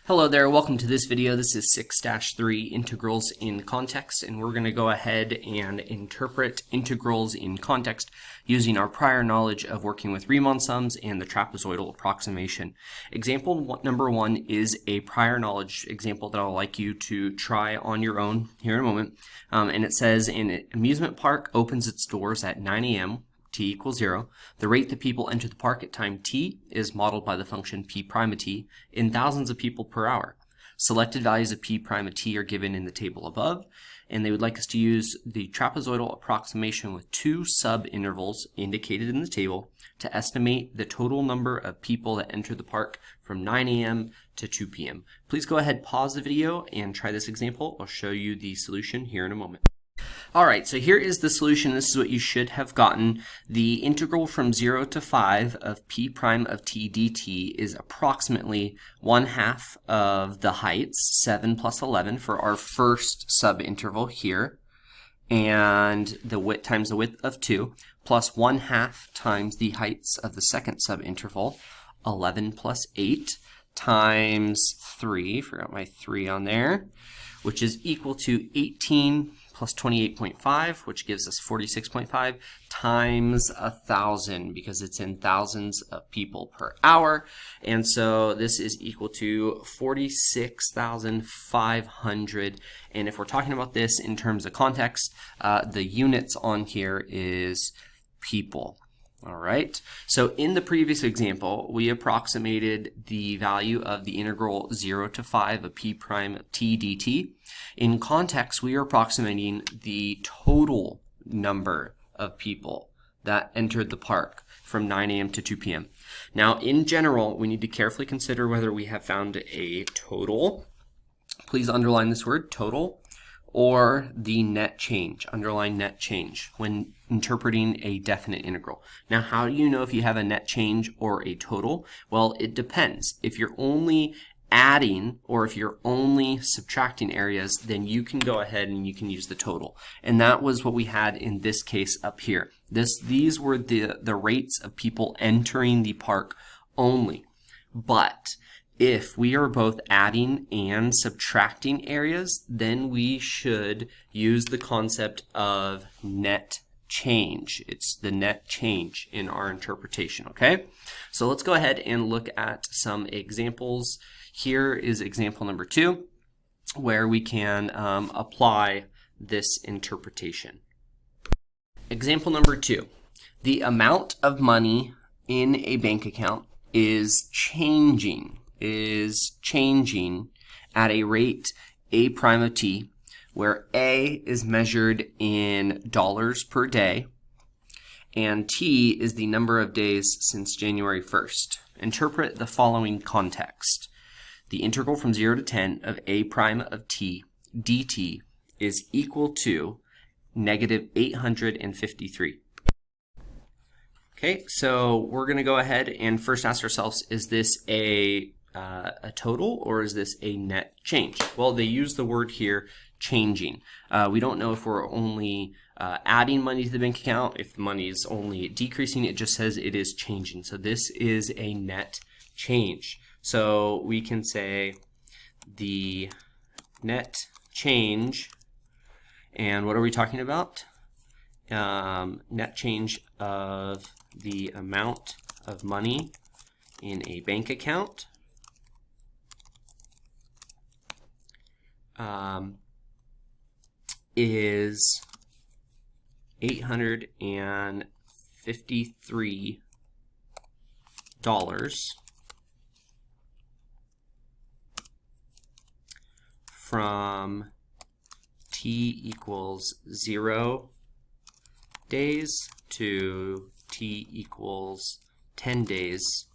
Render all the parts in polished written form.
Hello there, welcome to this video. This is 6-3 integrals in context, and we're going to go ahead and interpret integrals in context using our prior knowledge of working with Riemann sums and the trapezoidal approximation. Example number 1 is a prior knowledge example that I'd like you to try on your own here in a moment. And it says, an amusement park opens its doors at 9 a.m. t equals 0. The rate that people enter the park at time t is modeled by the function p prime of t in thousands of people per hour. Selected values of p prime of t are given in the table above, and they would like us to use the trapezoidal approximation with two sub-intervals indicated in the table to estimate the total number of people that enter the park from 9 a.m. to 2 p.m. Please go ahead, pause the video, and try this example. I'll show you the solution here in a moment. Alright, so here is the solution. This is what you should have gotten. The integral from 0 to 5 of p prime of t dt is approximately 1/2 of the heights, 7 plus 11 for our first subinterval here, and the width times the width of 2, plus 1/2 times the heights of the second subinterval, 11 plus 8, times 3, forgot my 3 on there, which is equal to 18 plus 28.5, which gives us 46.5, times 1,000, because it's in thousands of people per hour. And so this is equal to 46,500. And if we're talking about this in terms of context, the units on here is people. All right, so in the previous example, we approximated the value of the integral 0 to 5 of p prime of t dt. In context, we are approximating the total number of people that entered the park from 9 a.m. to 2 p.m. Now, in general, we need to carefully consider whether we have found a total. Please underline this word, total, or the net change, underline net change, when interpreting a definite integral. Now, how do you know if you have a net change or a total? Well, it depends. If you're only adding or if you're only subtracting areas, then you can go ahead and you can use the total. And that was what we had in this case up here. These were the rates of people entering the park only. But if we are both adding and subtracting areas, then we should use the concept of net change. It's the net change in our interpretation, okay? So let's go ahead and look at some examples. Here is example number 2, where we can apply this interpretation. Example number 2. The amount of money in a bank account is changing at a rate a prime of t, where a is measured in dollars per day and t is the number of days since January 1st. Interpret the following context. The integral from 0 to 10 of a prime of t dt is equal to negative 853. Okay, so we're going to go ahead and first ask ourselves, is this a total or is this a net change? Well, they use the word here, changing. We don't know if we're only adding money to the bank account, if the money is only decreasing. It just says it is changing. So this is a net change. So we can say the net change, and what are we talking about? Net change of the amount of money in a bank account is $853 from t equals 0 days to t equals 10 days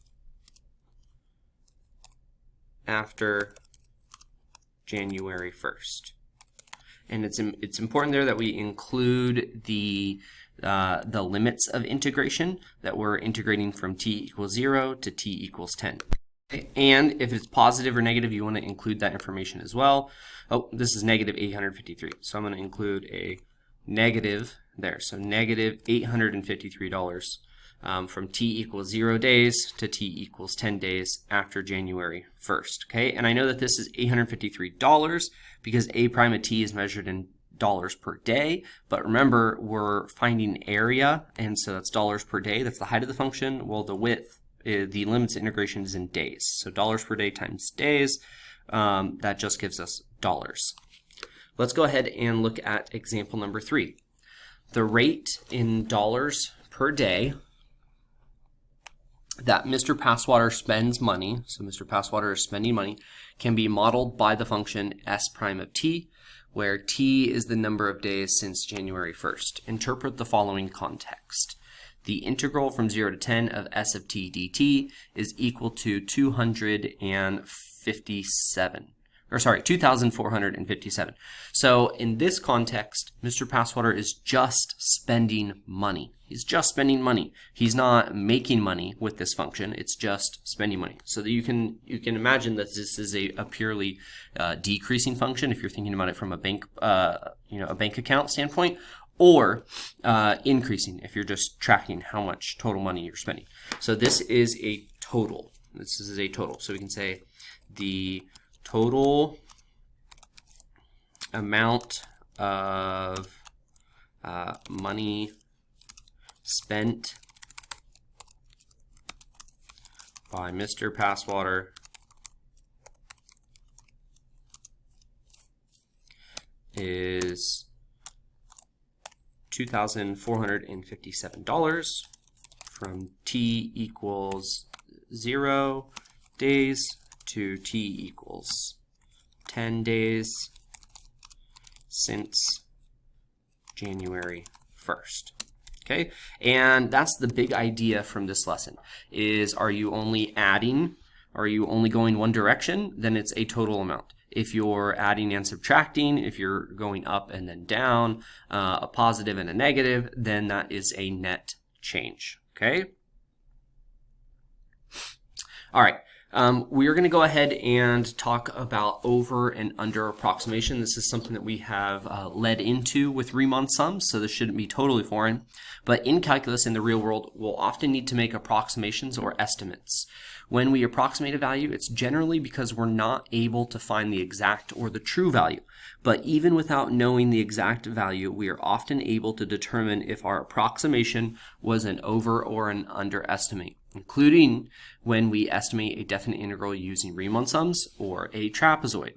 after January 1st. And it's important there that we include the limits of integration, that we're integrating from t equals 0 to t equals 10. And if it's positive or negative, you want to include that information as well. Oh, this is negative 853. So I'm going to include a negative there. So negative $853 from t equals 0 days to t equals 10 days after January 1st. Okay, and I know that this is $853 because a prime of t is measured in dollars per day, but remember we're finding area, and so that's dollars per day. That's the height of the function. Well, the width, the limits of integration is in days, so dollars per day times days, that just gives us dollars. Let's go ahead and look at example number 3. The rate in dollars per day that Mr. Passwater spends money, so Mr. Passwater is spending money, can be modeled by the function s prime of t, where t is the number of days since January 1st. Interpret the following context. The integral from 0 to 10 of s of t dt is equal to 2,457. So in this context, Mr. Passwater is just spending money. He's just spending money. He's not making money with this function. It's just spending money. So that you can imagine that this is a purely decreasing function if you're thinking about it from a bank a bank account standpoint, or increasing if you're just tracking how much total money you're spending. So this is a total. This is a total. So we can say the total amount of money spent by Mr. Passwater is $2,457 from t equals 0 days to t equals 10 days since January 1st. Okay, and that's the big idea from this lesson is, are you only adding? Are you only going one direction? Then it's a total amount. If you're adding and subtracting, if you're going up and then down, a positive and a negative, then that is a net change. Okay? All right. We are going to go ahead and talk about over and under approximation. This is something that we have led into with Riemann sums, so this shouldn't be totally foreign. But in calculus, in the real world, we'll often need to make approximations or estimates. When we approximate a value, it's generally because we're not able to find the exact or the true value. But even without knowing the exact value, we are often able to determine if our approximation was an over or an underestimate, including when we estimate a definite integral using Riemann sums or a trapezoid.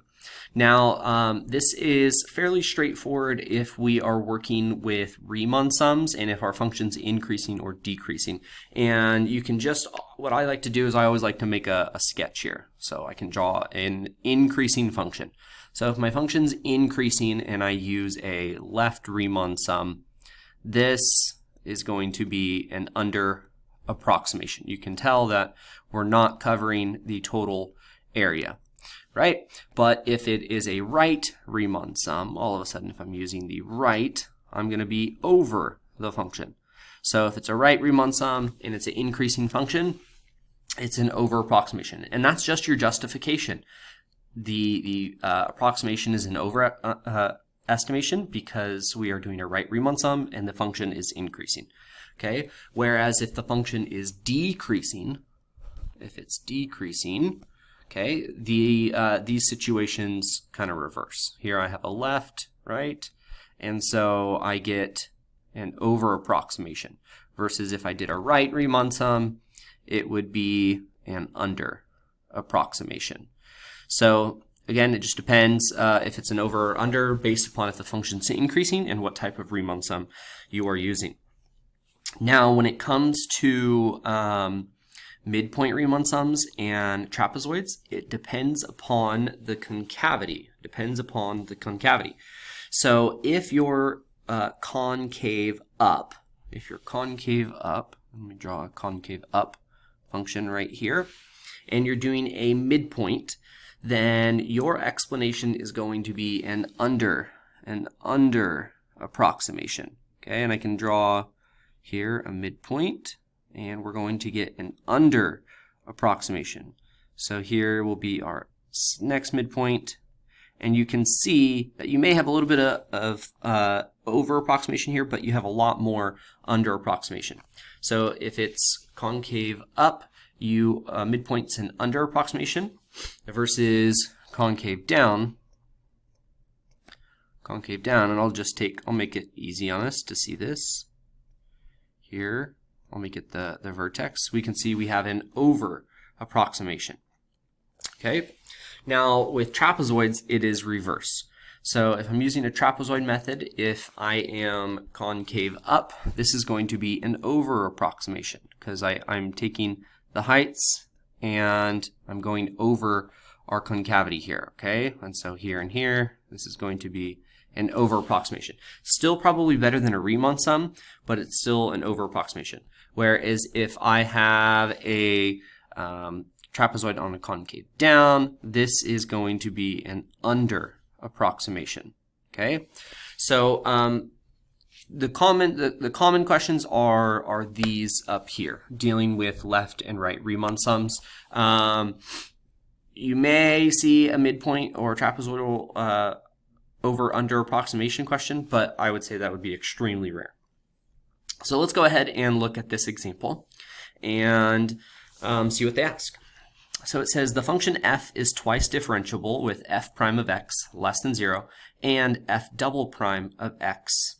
Now, this is fairly straightforward if we are working with Riemann sums and if our function's increasing or decreasing. And you can just, what I like to do is I always like to make a sketch here. So I can draw an increasing function. So if my function's increasing and I use a left Riemann sum, this is going to be an under approximation. You can tell that we're not covering the total area, right? But if it is a right Riemann sum, all of a sudden if I'm using the right, I'm going to be over the function. So if it's a right Riemann sum and it's an increasing function, it's an over approximation. And that's just your justification. The approximation is an over estimation because we are doing a right Riemann sum and the function is increasing. Okay, whereas if the function is decreasing, okay, these situations kind of reverse. Here I have a left, right, and so I get an over approximation. Versus if I did a right Riemann sum, it would be an under approximation. So again, it just depends if it's an over or under based upon if the function's increasing and what type of Riemann sum you are using. Now, when it comes to midpoint Riemann sums and trapezoids, it depends upon the concavity. So if you're concave up, let me draw a concave up function right here, and you're doing a midpoint, then your explanation is going to be an under approximation. Okay, and I can draw here a midpoint, and we're going to get an under approximation. So here will be our next midpoint, and you can see that you may have a little bit of over approximation here, but you have a lot more under approximation. So if it's concave up, you midpoint's an under approximation versus concave down. Concave down, and I'll make it easy on us to see this. Here, I'll make it the vertex. We can see we have an over approximation. Okay, now with trapezoids, it is reverse. So if I'm using a trapezoid method, if I am concave up, this is going to be an over approximation because I'm taking the heights and I'm going over our concavity here, okay? And so here and here, this is going to be an over approximation. Still probably better than a Riemann sum, but it's still an over approximation. Whereas if I have a trapezoid on a concave down, this is going to be an under approximation. Okay, so the common questions are these up here, dealing with left and right Riemann sums. You may see a midpoint or trapezoidal over under approximation question, but I would say that would be extremely rare. So let's go ahead and look at this example and see what they ask. So it says the function f is twice differentiable with f prime of x less than 0 and f double prime of x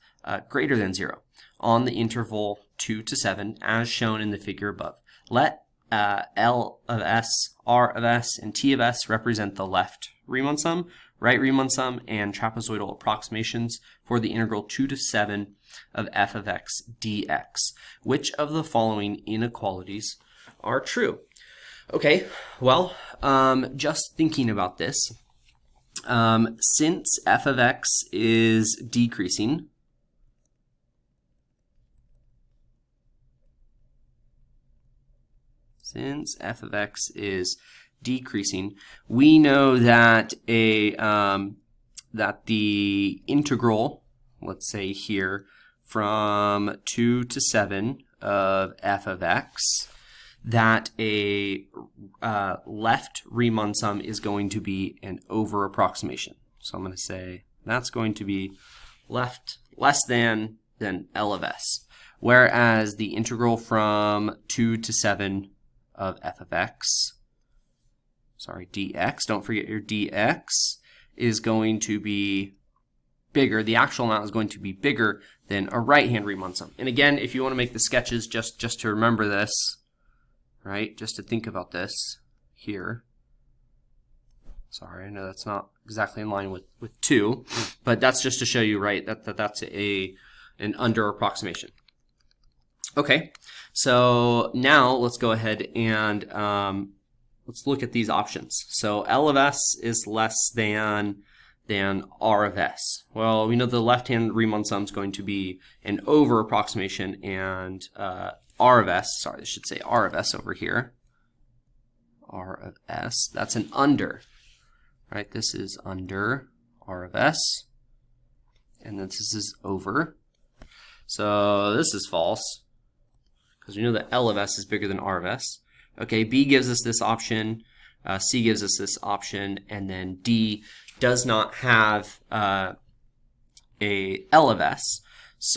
greater than 0 on the interval 2 to 7 as shown in the figure above. Let L of s, R of s, and T of s represent the left Riemann sum, right Riemann sum, and trapezoidal approximations for the integral 2 to 7 of f of x dx. Which of the following inequalities are true? Okay, well, just thinking about this, since f of x is decreasing, we know that that the integral, let's say here, from 2 to 7 of f of x, that a left Riemann sum is going to be an over approximation. So I'm going to say that's going to be left less than L of s. Whereas the integral from 2 to 7 of f of x, dx, don't forget your dx, is going to be bigger. The actual amount is going to be bigger than a right-hand Riemann sum. And again, if you want to make the sketches just to remember this, right, just to think about this here. Sorry, I know that's not exactly in line with 2, but that's just to show you, right, that's an under approximation. Okay, so now let's go ahead and let's look at these options. So L of s is less than R of s. Well, we know the left-hand Riemann sum is going to be an over approximation, and R of s, sorry, I should say R of s over here. R of s, that's an under, right? This is under R of s, and then this is over. So this is false, because we know that L of s is bigger than R of s. Okay, B gives us this option, C gives us this option, and then D does not have a L of s,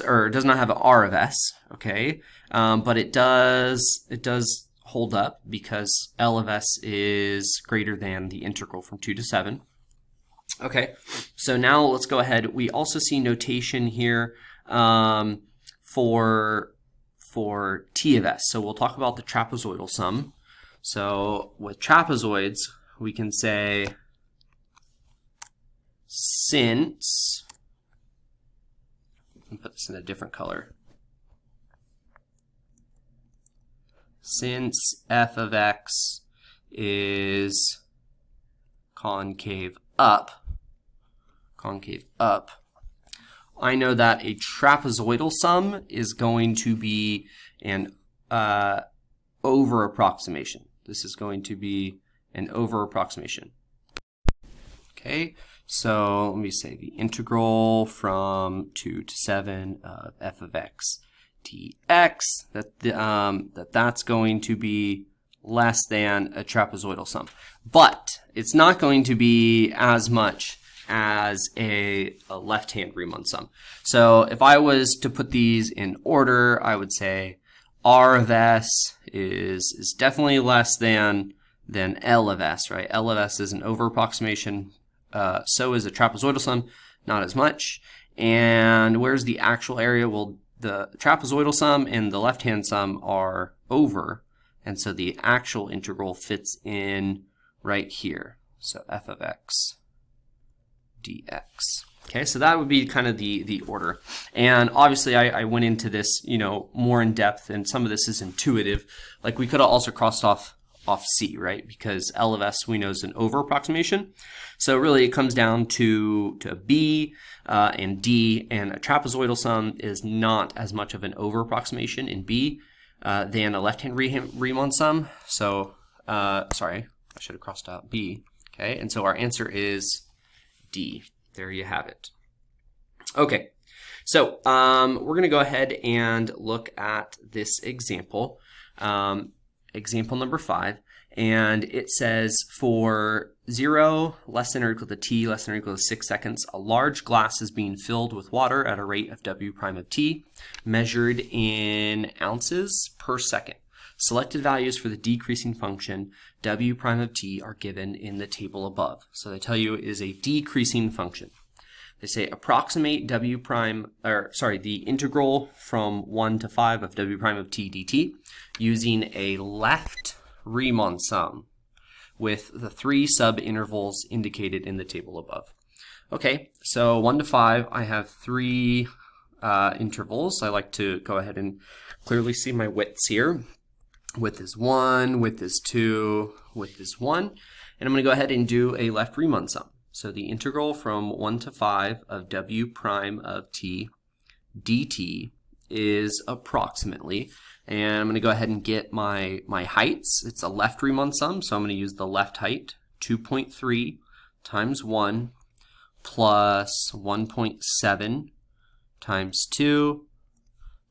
or does not have an R of s, okay? But it does hold up because L of s is greater than the integral from 2 to 7. Okay, so now let's go ahead. We also see notation here for T of s. So we'll talk about the trapezoidal sum. So with trapezoids, we can say since, let me put this in a different color. Since f of x is concave up, I know that a trapezoidal sum is going to be an over approximation. This is going to be an over approximation. Okay, so let me say the integral from 2 to 7 of f of x dx, that's going to be less than a trapezoidal sum. But it's not going to be as much as a left-hand Riemann sum. So if I was to put these in order, I would say R of S is definitely less than L of S, right? L of S is an over approximation. So is a trapezoidal sum, not as much. And where's the actual area? Well, the trapezoidal sum and the left-hand sum are over, and so the actual integral fits in right here. So f of x dx. Okay, so that would be kind of the order. And obviously I went into this, more in depth, and some of this is intuitive. Like we could have also crossed off C, right? Because L of S we know is an over approximation. So really it comes down to B and D, and a trapezoidal sum is not as much of an over approximation in B than a left-hand Riemann sum. So, sorry, I should have crossed out B. Okay, and so our answer is D. There you have it. Okay, so we're going to go ahead and look at this example. Example number 5, and it says for 0 less than or equal to t less than or equal to 6 seconds, a large glass is being filled with water at a rate of w prime of t, measured in ounces per second. Selected values for the decreasing function w prime of t are given in the table above. So they tell you it is a decreasing function. They say approximate the integral from 1 to 5 of w prime of t dt using a left Riemann sum with the 3 sub-intervals indicated in the table above. Okay, so 1 to 5, I have 3 intervals. I like to go ahead and clearly see my widths here. Width is 1, width is 2, width is 1. And I'm going to go ahead and do a left Riemann sum. So the integral from 1 to 5 of w prime of t dt is approximately, and I'm going to go ahead and get my heights. It's a left Riemann sum, so I'm going to use the left height, 2.3 times 1 plus 1.7 times 2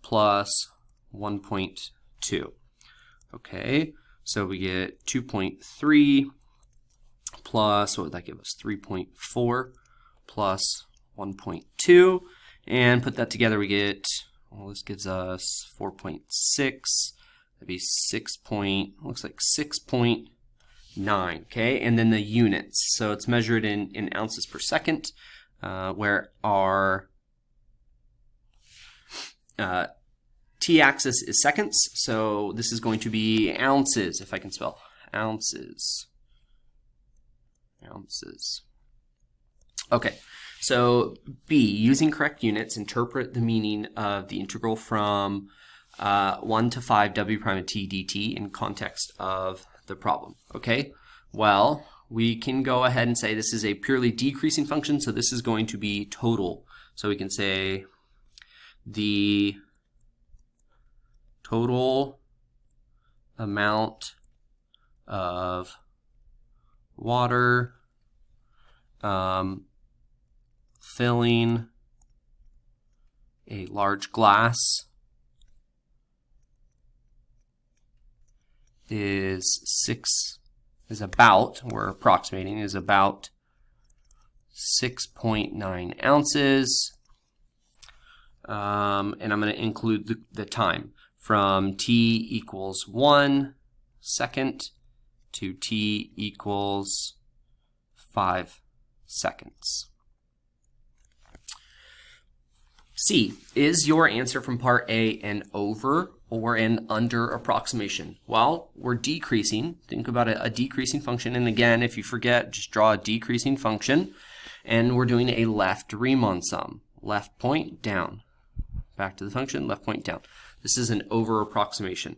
plus 1.2. Okay, so we get 2.3 plus, what would that give us? 3.4 plus 1.2, and put that together we get, well, this gives us 4.6. That'd be looks like 6.9. Okay, and then the units. So it's measured in ounces per second, where our t-axis is seconds. So this is going to be ounces, if I can spell ounces. Okay, so B, using correct units, interpret the meaning of the integral from 1 to 5 w prime of t dt in context of the problem. Okay, well, we can go ahead and say this is a purely decreasing function, so this is going to be total. So we can say the total amount of water filling a large glass is about 6.9 ounces. And I'm going to include the time from t equals 1 second to t equals 5 seconds. C, is your answer from part A an over or an under approximation? Well, we're decreasing. Think about a decreasing function. And again, if you forget, just draw a decreasing function. And we're doing a left Riemann sum. Left point down. Back to the function, left point down. This is an over approximation.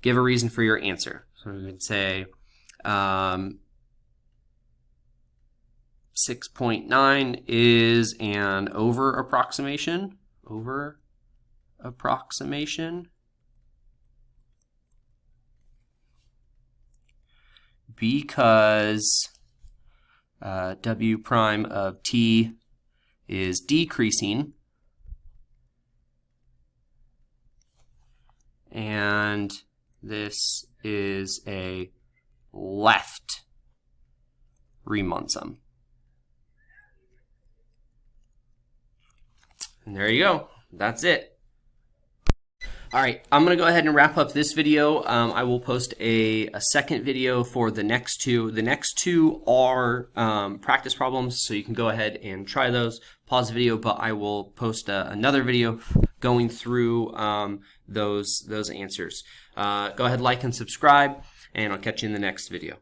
Give a reason for your answer. So we would say 6.9 is an over approximation. Over approximation. Because w prime of t is decreasing, and this is a left Riemann sum. And there you go. That's it. All right, I'm going to go ahead and wrap up this video. I will post a second video for the next two. The next two are practice problems, so you can go ahead and try those. Pause the video, but I will post another video going through those answers. Go ahead, like and subscribe, and I'll catch you in the next video.